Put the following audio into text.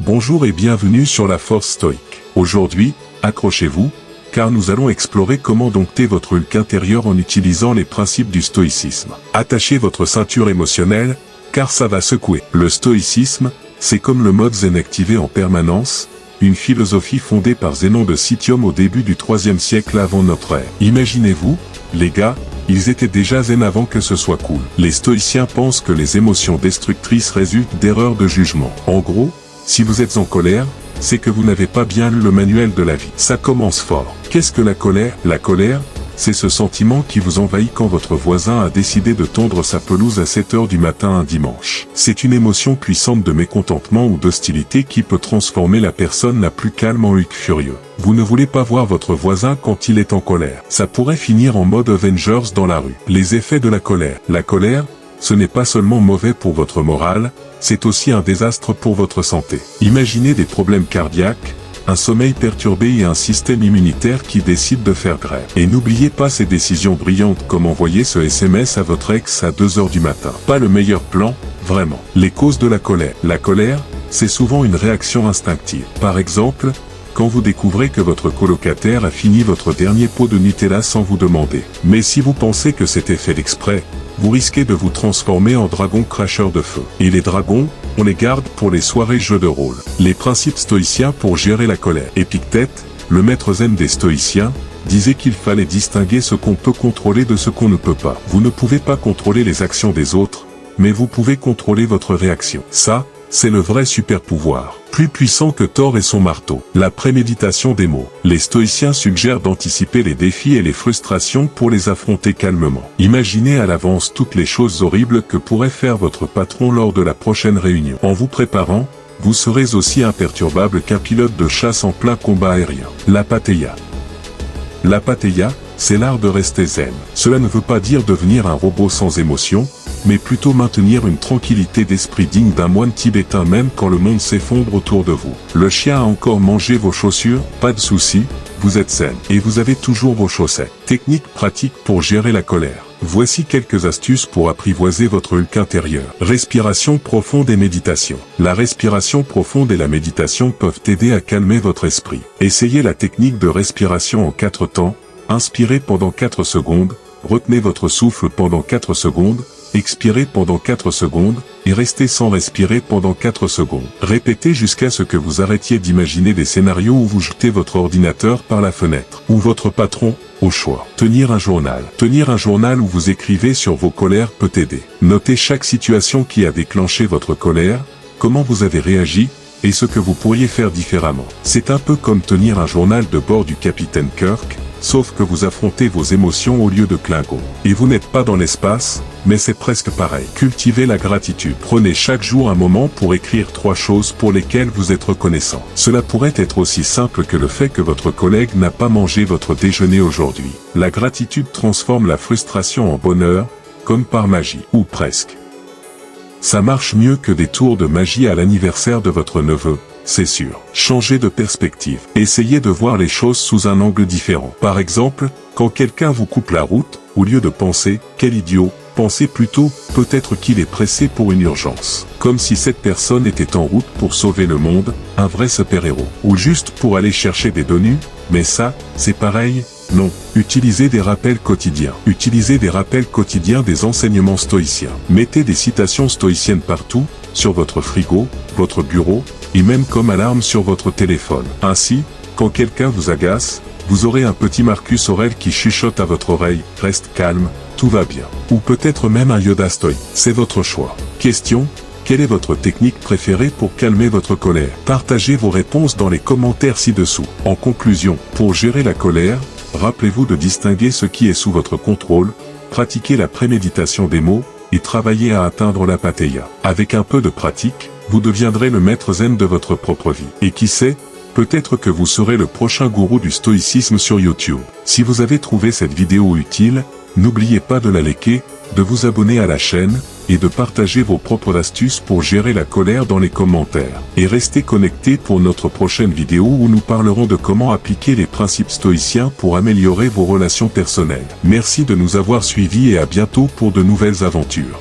Bonjour et bienvenue sur la Force Stoïque. Aujourd'hui, accrochez-vous, car nous allons explorer comment dompter votre Hulk intérieur en utilisant les principes du stoïcisme. Attachez votre ceinture émotionnelle, car ça va secouer. Le stoïcisme, c'est comme le mode zen activé en permanence, une philosophie fondée par Zénon de Citium au début du IIIe siècle avant notre ère. Imaginez-vous, les gars, ils étaient déjà zen avant que ce soit cool. Les stoïciens pensent que les émotions destructrices résultent d'erreurs de jugement. En gros, si vous êtes en colère, c'est que vous n'avez pas bien lu le manuel de la vie. Ça commence fort. Qu'est-ce que la colère? La colère, c'est ce sentiment qui vous envahit quand votre voisin a décidé de tondre sa pelouse à 7 h du matin un dimanche. C'est une émotion puissante de mécontentement ou d'hostilité qui peut transformer la personne la plus calme en Hulk furieux. Vous ne voulez pas voir votre voisin quand il est en colère. Ça pourrait finir en mode Avengers dans la rue. Les effets de la colère. La colère, ce n'est pas seulement mauvais pour votre morale, c'est aussi un désastre pour votre santé. Imaginez des problèmes cardiaques, un sommeil perturbé et un système immunitaire qui décide de faire grève. Et n'oubliez pas ces décisions brillantes comme envoyer ce SMS à votre ex à 2 h du matin. Pas le meilleur plan, vraiment. Les causes de la colère. La colère, c'est souvent une réaction instinctive. Par exemple, quand vous découvrez que votre colocataire a fini votre dernier pot de Nutella sans vous demander. Mais si vous pensez que c'était fait exprès, vous risquez de vous transformer en dragon cracheur de feu. Et les dragons, on les garde pour les soirées jeux de rôle. Les principes stoïciens pour gérer la colère. Épictète, le maître zen des stoïciens, disait qu'il fallait distinguer ce qu'on peut contrôler de ce qu'on ne peut pas. Vous ne pouvez pas contrôler les actions des autres, mais vous pouvez contrôler votre réaction. Ça, c'est le vrai super pouvoir. Plus puissant que Thor et son marteau. La préméditation des mots. Les stoïciens suggèrent d'anticiper les défis et les frustrations pour les affronter calmement. Imaginez à l'avance toutes les choses horribles que pourrait faire votre patron lors de la prochaine réunion. En vous préparant, vous serez aussi imperturbable qu'un pilote de chasse en plein combat aérien. L'apatheia. L'apatheia, c'est l'art de rester zen. Cela ne veut pas dire devenir un robot sans émotion, mais plutôt maintenir une tranquillité d'esprit digne d'un moine tibétain même quand le monde s'effondre autour de vous. Le chien a encore mangé vos chaussures, pas de souci, vous êtes zen, et vous avez toujours vos chaussettes. Technique pratique pour gérer la colère. Voici quelques astuces pour apprivoiser votre Hulk intérieur. Respiration profonde et méditation. La respiration profonde et la méditation peuvent aider à calmer votre esprit. Essayez la technique de respiration en 4 temps. Inspirez pendant 4 secondes, retenez votre souffle pendant 4 secondes, expirez pendant 4 secondes, et restez sans respirer pendant 4 secondes. Répétez jusqu'à ce que vous arrêtiez d'imaginer des scénarios où vous jetez votre ordinateur par la fenêtre, ou votre patron, au choix. Tenir un journal. Tenir un journal où vous écrivez sur vos colères peut aider. Notez chaque situation qui a déclenché votre colère, comment vous avez réagi, et ce que vous pourriez faire différemment. C'est un peu comme tenir un journal de bord du capitaine Kirk, sauf que vous affrontez vos émotions au lieu de Klingon. Et vous n'êtes pas dans l'espace, mais c'est presque pareil. Cultivez la gratitude. Prenez chaque jour un moment pour écrire 3 choses pour lesquelles vous êtes reconnaissant. Cela pourrait être aussi simple que le fait que votre collègue n'a pas mangé votre déjeuner aujourd'hui. La gratitude transforme la frustration en bonheur, comme par magie, ou presque. Ça marche mieux que des tours de magie à l'anniversaire de votre neveu. C'est sûr. Changez de perspective. Essayez de voir les choses sous un angle différent. Par exemple, quand quelqu'un vous coupe la route, au lieu de penser « quel idiot », pensez plutôt « peut-être qu'il est pressé pour une urgence ». Comme si cette personne était en route pour sauver le monde, un vrai super-héros. Ou juste pour aller chercher des donuts, mais ça, c'est pareil. Non. Utilisez des rappels quotidiens. Utilisez des rappels quotidiens des enseignements stoïciens. Mettez des citations stoïciennes partout, sur votre frigo, votre bureau, et même comme alarme sur votre téléphone. Ainsi, quand quelqu'un vous agace, vous aurez un petit Marcus Aurèle qui chuchote à votre oreille « Reste calme, tout va bien ». Ou peut-être même un Yoda stoïque. C'est votre choix. Question: quelle est votre technique préférée pour calmer votre colère? Partagez vos réponses dans les commentaires ci-dessous. En conclusion, pour gérer la colère, rappelez-vous de distinguer ce qui est sous votre contrôle, pratiquez la préméditation des mots, et travaillez à atteindre l'apatheia. Avec un peu de pratique, vous deviendrez le maître zen de votre propre vie. Et qui sait, peut-être que vous serez le prochain gourou du stoïcisme sur YouTube. Si vous avez trouvé cette vidéo utile, n'oubliez pas de la liker, de vous abonner à la chaîne, et de partager vos propres astuces pour gérer la colère dans les commentaires. Et restez connectés pour notre prochaine vidéo où nous parlerons de comment appliquer les principes stoïciens pour améliorer vos relations personnelles. Merci de nous avoir suivis et à bientôt pour de nouvelles aventures.